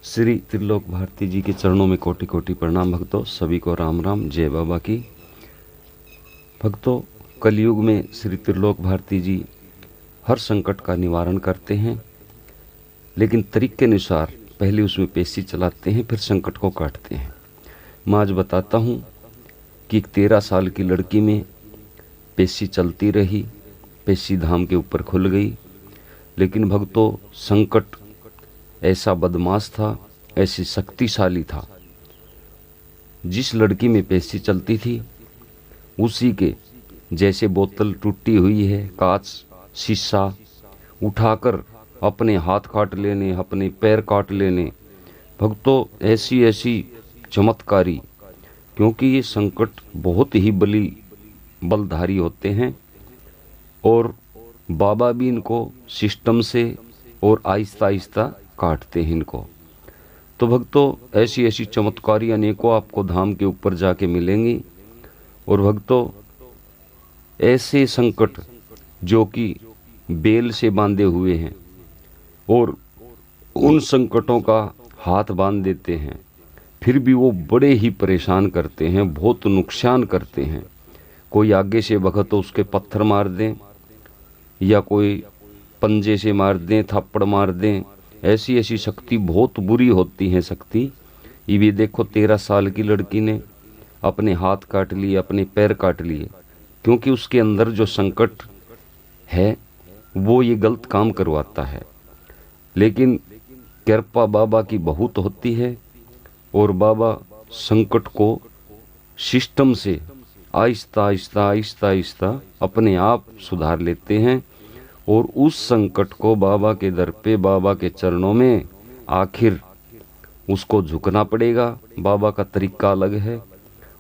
श्री त्रिलोक भारती जी के चरणों में कोटि कोटि प्रणाम। भक्तों सभी को राम राम, जय बाबा की। भक्तों, कलयुग में श्री त्रिलोक भारती जी हर संकट का निवारण करते हैं, लेकिन तरीके अनुसार पहले उसमें पेशी चलाते हैं, फिर संकट को काटते हैं। मैं आज बताता हूँ कि एक 13 साल की लड़की में पेशी चलती रही, पेशी धाम के ऊपर खुल गई, लेकिन भक्तों संकट ऐसा बदमाश था, ऐसी शक्तिशाली था। जिस लड़की में पेशी चलती थी उसी के जैसे बोतल टूटी हुई है, कांच शीशा उठाकर अपने हाथ काट लेने, अपने पैर काट लेने। भक्तों ऐसी ऐसी चमत्कारी, क्योंकि ये संकट बहुत ही बलधारी होते हैं और बाबा भी इनको सिस्टम से और आहिस्ता आहिस्ता काटते हैं इनको। तो भक्तों ऐसी ऐसी चमत्कारी अनेकों आपको धाम के ऊपर जाके मिलेंगी। और भक्तों ऐसे संकट जो कि बेल से बांधे हुए हैं और उन संकटों का हाथ बांध देते हैं, फिर भी वो बड़े ही परेशान करते हैं, बहुत नुकसान करते हैं। कोई आगे से बखा तो उसके पत्थर मार दें, या कोई पंजे से मार दें, थप्पड़ मार दें। ऐसी ऐसी शक्ति बहुत बुरी होती है शक्ति। ये भी देखो 13 साल की लड़की ने अपने हाथ काट लिए, अपने पैर काट लिए, क्योंकि उसके अंदर जो संकट है वो ये गलत काम करवाता है। लेकिन कृपा बाबा की बहुत होती है और बाबा संकट को सिस्टम से आहिस्ता आहिस्ता आहिस्ता आहिस्ता अपने आप सुधार लेते हैं। और उस संकट को बाबा के दर पे, बाबा के चरणों में आखिर उसको झुकना पड़ेगा। बाबा का तरीका अलग है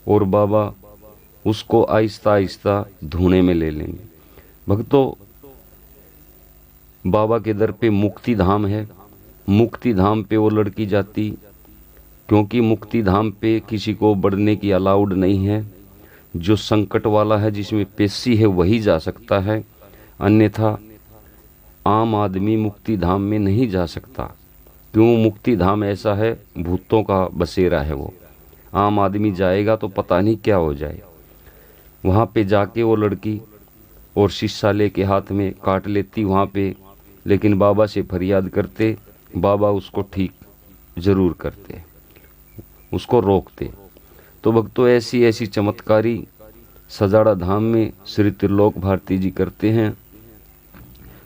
और बाबा उसको आहिस्ता आहिस्ता धुने में ले लेंगे। भक्तों बाबा के दर पे मुक्ति धाम है, मुक्ति धाम पे वो लड़की जाती, क्योंकि मुक्ति धाम पे किसी को बढ़ने की अलाउड नहीं है। जो संकट वाला है, जिसमें पेशी है, वही जा सकता है, अन्यथा आम आदमी मुक्ति धाम में नहीं जा सकता। क्यों? मुक्ति धाम ऐसा है, भूतों का बसेरा है वो। आम आदमी जाएगा तो पता नहीं क्या हो जाए। वहाँ पे जाके वो लड़की और शीशा लेके हाथ में काट लेती वहाँ पे, लेकिन बाबा से फरियाद करते, बाबा उसको ठीक जरूर करते, उसको रोकते। तो भक्तों ऐसी ऐसी चमत्कारी सजाड़ा धाम में श्री त्रिलोक भारती जी करते हैं।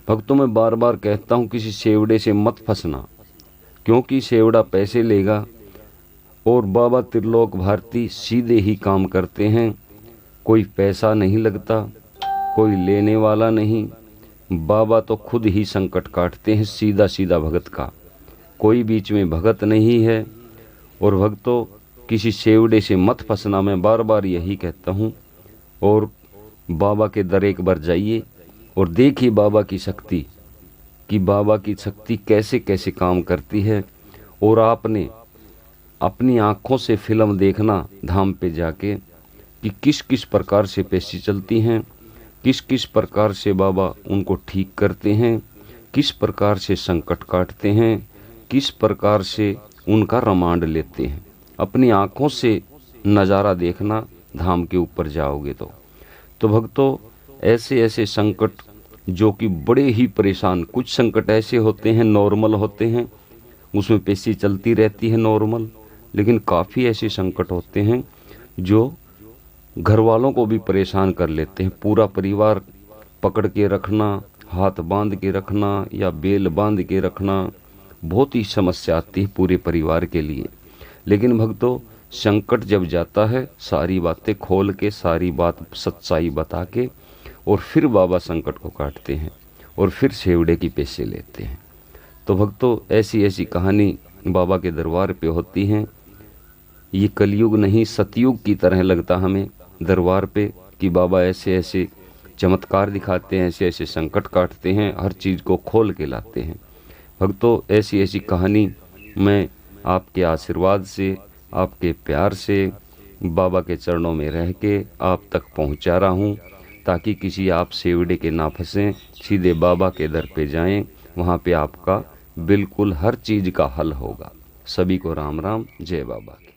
भक्तों मैं बार बार कहता हूँ, किसी सेवड़े से मत फंसना, क्योंकि सेवड़ा पैसे लेगा और बाबा त्रिलोक भारती सीधे ही काम करते हैं। कोई पैसा नहीं लगता, कोई लेने वाला नहीं। बाबा तो खुद ही संकट काटते हैं, सीधा सीधा भगत का, कोई बीच में भगत नहीं है। और भक्तों किसी सेवड़े से मत फंसना, मैं बार बार यही कहता हूँ। और बाबा के दर एक बार जाइए और देखिए बाबा की शक्ति, कि बाबा की शक्ति कैसे कैसे काम करती है। और आपने अपनी आँखों से फिल्म देखना धाम पे जाके, कि किस किस प्रकार से पेशी चलती हैं, किस किस प्रकार से बाबा उनको ठीक करते हैं, किस प्रकार से संकट काटते हैं, किस प्रकार से उनका रिमांड लेते हैं। अपनी आँखों से नज़ारा देखना धाम के ऊपर जाओगे तो भक्तों ऐसे ऐसे संकट जो कि बड़े ही परेशान, कुछ संकट ऐसे होते हैं नॉर्मल होते हैं, उसमें पेशी चलती रहती है नॉर्मल, लेकिन काफ़ी ऐसे संकट होते हैं जो घर वालों को भी परेशान कर लेते हैं। पूरा परिवार पकड़ के रखना, हाथ बांध के रखना या बेल बांध के रखना, बहुत ही समस्या आती है पूरे परिवार के लिए। लेकिन भक्तों संकट जब जाता है, सारी बातें खोल के, सारी बात सच्चाई बता के, और फिर बाबा संकट को काटते हैं और फिर सेवड़े की पेशे लेते हैं। तो भक्तों ऐसी ऐसी कहानी बाबा के दरबार पे होती हैं। ये कलयुग नहीं, सतयुग की तरह लगता हमें दरबार पे, कि बाबा ऐसे ऐसे चमत्कार दिखाते हैं, ऐसे ऐसे संकट काटते हैं, हर चीज़ को खोल के लाते हैं। भक्तों ऐसी ऐसी कहानी मैं आपके आशीर्वाद से, आपके प्यार से, बाबा के चरणों में रह के आप तक पहुंचा रहा हूं, ताकि किसी आप सेवड़े के ना फंसें, सीधे बाबा के दर पे जाएं, वहां पे आपका बिल्कुल हर चीज़ का हल होगा। सभी को राम राम, जय बाबा की।